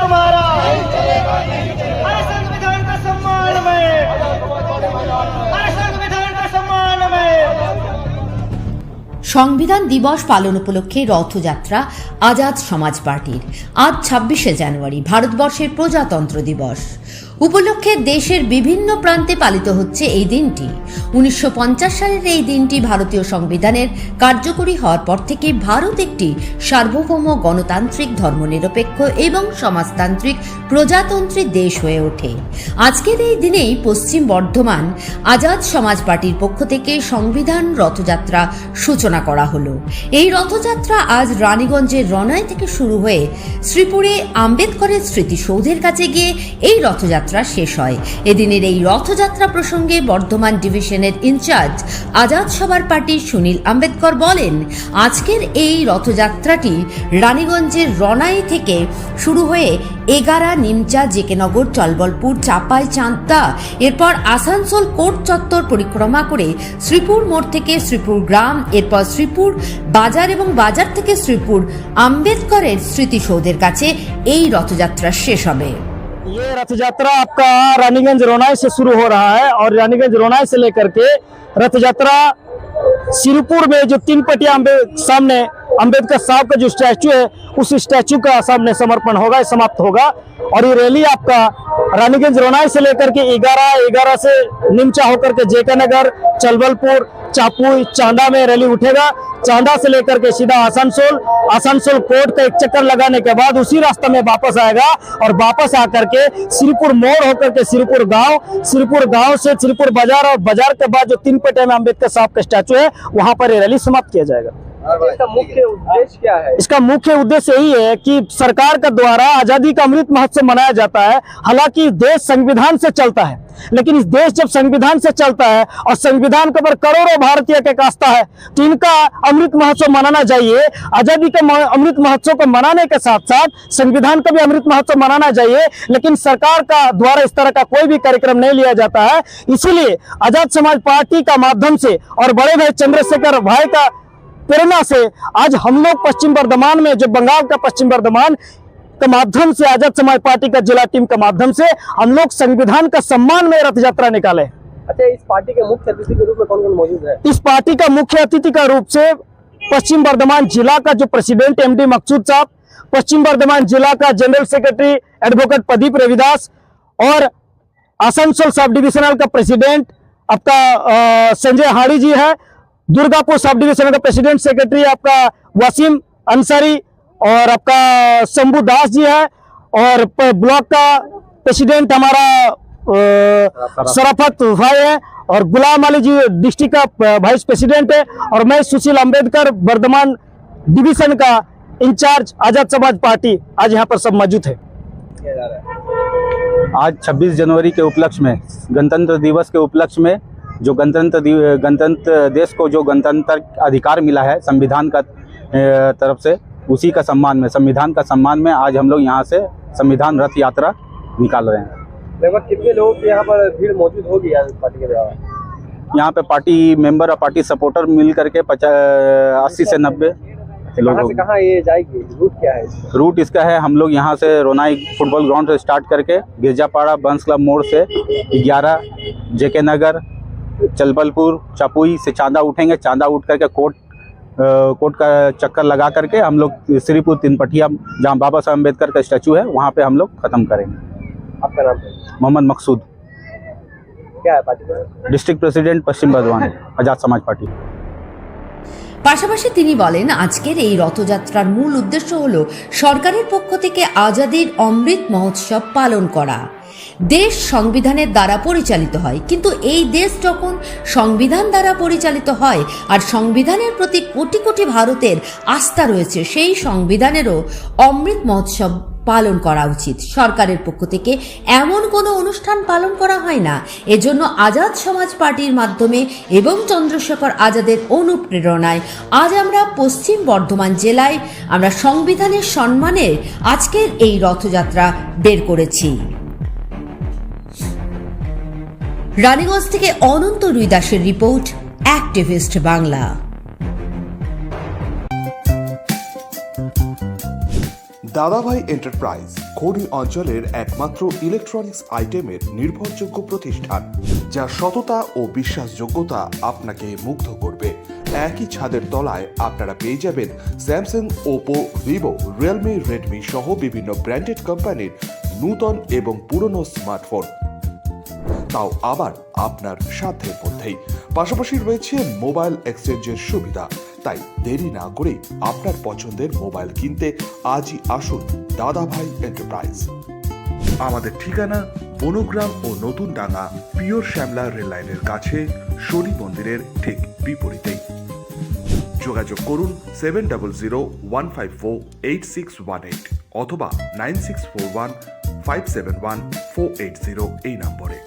तुम्हारा, अरे संविधान का सम्मान में, अरे संविधान का सम्मान में। সংবিধান দিবস পালন উপলক্ষে রথযাত্রা আজাদ সমাজ পার্টির। আজ 26শে জানুয়ারি ভারতবর্ষের প্রজাতন্ত্র দিবস উপলক্ষে দেশের বিভিন্ন প্রান্তে পালিত হচ্ছে এই দিনটি। 1950 সালের এই দিনটি ভারতীয় সংবিধানের কার্যকরী হওয়ার পর থেকে ভারত একটি সার্বভৌম গণতান্ত্রিক ধর্মনিরপেক্ষ এবং সমাজতান্ত্রিক প্রজাতন্ত্রী দেশ হয়ে ওঠে। আজকের এই দিনেই পশ্চিম বর্ধমান আজাদ সমাজ পার্টির পক্ষ থেকে সংবিধান রথযাত্রা সূচনা করা হলো। এই রথযাত্রা আজ রানীগঞ্জের রনাই থেকে শুরু হয়ে শ্রীপুরে আম্বেদকরের স্মৃতিসৌধের কাছে গিয়ে এই রথযাত্রা শেষ হয়। এদিনের এই রথযাত্রা প্রসঙ্গে বর্ধমান ডিভিশনের ইনচার্জ আজাদ সমাজ পার্টির সুনীল আম্বেদকর বলেন, আজকের এই রথযাত্রাটি রানীগঞ্জের রনাই থেকে শুরু হয়ে এগারা, নিমচা, জেকেনগর, চলবলপুর, চাপাই, চাঁদা, এরপর আসানসোল কোর্ট চত্বর পরিক্রমা করে শ্রীপুর মোড় থেকে শ্রীপুর গ্রাম, এরপর শ্রীপুর বাজার এবং বাজার থেকে শ্রীপুর আম্বেদকরের স্মৃতিসৌধের কাছে এই রথযাত্রা শেষ হবে। ये रथ यात्रा आपका रानीगंज रोनाई से शुरू हो रहा है और रानीगंज रोनाई से लेकर के रथ यात्रा सिरपुर में जो 3 पटिया सामने अंबेडकर साहब का जो स्टैचू है उस स्टैचू का सामने समर्पण होगा, समाप्त होगा। और ये रैली आपका रानीगंज रोनाई से लेकर के 11 से निमचा होकर के जेकेनगर, चलबलपुर, चापुई, चांदा में रैली उठेगा। चांदा से लेकर के सीधा आसनसोल कोर्ट का एक चक्कर लगाने के बाद उसी रास्ते में वापस आएगा और वापस आकर के श्रीपुर मोड़ होकर के श्रीपुर गांव से श्रीपुर बाजार और बाजार के बाद जो 3 पटिया में अंबेडकर साहब का स्टैचू है वहां पर ये रैली समाप्त किया जाएगा। इसका मुख्य उद्देश्य क्या है? इसका मुख्य उद्देश्य यही है कि सरकार का द्वारा आजादी का अमृत महोत्सव मनाया जाता है। हालांकि देश संविधान से चलता है, लेकिन इस देश जब संविधान से चलता है और संविधान के ऊपर करोड़ों भारतीय के आस्था है तो इनका अमृत महोत्सव मनाना चाहिए। आजादी के अमृत महोत्सव को मनाने के साथ साथ संविधान का भी अमृत महोत्सव मनाना चाहिए, लेकिन सरकार का द्वारा इस तरह का कोई भी कार्यक्रम नहीं लिया जाता है। इसीलिए आजाद समाज पार्टी का माध्यम से और बड़े भाई चंद्रशेखर भाई का प्रेरणा से आज हम लोग पश्चिम बर्धमान में, जो बंगाल का पश्चिम बर्धमान के माध्यम से आजाद समाज पार्टी का जिला टीम के माध्यम से हम लोग संविधान का सम्मान में रथ यात्रा निकाले। अच्छा, इस पार्टी के मुख्य अतिथि के रूप में कौन-कौन मौजूद है? इस पार्टी का मुख्य अतिथि का रूप से पश्चिम बर्धमान जिला का जो प्रेसिडेंट एमडी मकसूद साहब, पश्चिम बर्धमान जिला का general secretary advocate Pradeep Ravidas और आसनसोल सब डिविजनल का प्रेसिडेंट आपका संजय हाड़ी जी है। दुर्गापुर सब डिविजन का प्रेसिडेंट सेक्रेटरी आपका वसीम अंसारी और आपका शंभू दास जी है और ब्लॉक का प्रेसिडेंट हमारा शराफत भाई है और गुलाम अली जी डिस्ट्रिक्ट का वाइस प्रेसिडेंट है और मैं सुशील अंबेडकर बर्धमान डिवीजन का इंचार्ज आजाद समाज पार्टी आज यहाँ पर सब मौजूद है। आज 26 जनवरी के उपलक्ष्य में, गणतंत्र दिवस के उपलक्ष्य में, जो गणतंत्र देश को जो गणतंत्र अधिकार मिला है संविधान का तरफ से, उसी का सम्मान में, संविधान का सम्मान में आज हम लोग यहाँ से संविधान रथ यात्रा निकाल रहे हैं। लगभग कितने लोगों की यहाँ पर भीड़ मौजूद होगी पार्टी के द्वारा? यहाँ पे पार्टी मेंबर और पार्टी सपोर्टर मिल करके 80 से 90 लोग। कहाँ से कहाँ ये जाएगी? रूट क्या है? रूट इसका है, हम लोग यहाँ से रोनाई फुटबॉल ग्राउंड से स्टार्ट करके गिरजापाड़ा बंस क्लब मोड़ से 11 जेकेनगर, चलबलपुर, चापुई से चांदा उठेंगे। चांदा उठ करके कोर्ट का चक्कर लगा करके हम लोग श्रीपुर 3 पटिया जहाँ बाबा साहब अम्बेडकर का स्टैचू है वहाँ पे हम लोग खत्म करेंगे। आपका नाम? मोहम्मद मकसूद, क्या है पार्टी का? डिस्ट्रिक्ट प्रेसिडेंट पश्चिम बर्धमान आजाद समाज पार्टी। পাশাপাশি তিনি বলেন, আজকের এই রথযাত্রার মূল উদ্দেশ্য হল সরকারের পক্ষ থেকে আজাদির অমৃত মহোৎসব পালন করা। দেশ সংবিধানের দ্বারা পরিচালিত হয়, কিন্তু এই দেশ যখন সংবিধান দ্বারা পরিচালিত হয় আর সংবিধানের প্রতি কোটি কোটি ভারতের আস্থা রয়েছে, সেই সংবিধানেরও অমৃত মহোৎসব পালন করা উচিত। সরকারের পক্ষ থেকে এমন কোনো অনুষ্ঠান পালন করা হয় না। এজন্য আজাদ সমাজ পার্টির মাধ্যমে এবং চন্দ্রশেখর আজাদের অনুপ্রেরণায় আজ আমরা পশ্চিম বর্ধমান জেলায় আমরা সংবিধানের সম্মানে আজকের এই রথযাত্রা বের করেছি। রানীগঞ্জ থেকে অনন্ত রুই দাসের রিপোর্ট, অ্যাক্টিভিস্ট বাংলা। দাদাভাই এন্টারপ্রাইজ খনি অঞ্চলের একমাত্র ইলেকট্রনিক্স আইটেমের নির্ভরযোগ্য প্রতিষ্ঠান, যা সততা ও বিশ্বাসযোগ্যতা আপনাকে মুগ্ধ করবে। একই ছাদের তলায় আপনারা পেয়ে যাবেন Samsung, Oppo, Vivo, Realme, Redmi সহ বিভিন্ন ব্র্যান্ডেড কোম্পানির নূতন এবং পুরনো স্মার্টফোন, তাও আবার আপনার সাধ্যের মধ্যেই। পাশাপাশি রয়েছে মোবাইল এক্সচেঞ্জের সুবিধা। তাই দেরি না করে আপনার পছন্দের মোবাইল কিনতে আজই আসুন দাদাভাই এন্টারপ্রাইজ। আমাদের ঠিকানা বনগ্রাম ও নতুন ডাঙ্গা, পিওর শ্যামলা রেল লাইনের কাছে, শনি মন্দিরের ঠিক বিপরীতেই। যোগাযোগ করুন 7001548618 অথবা 9641571480 এই নম্বরে।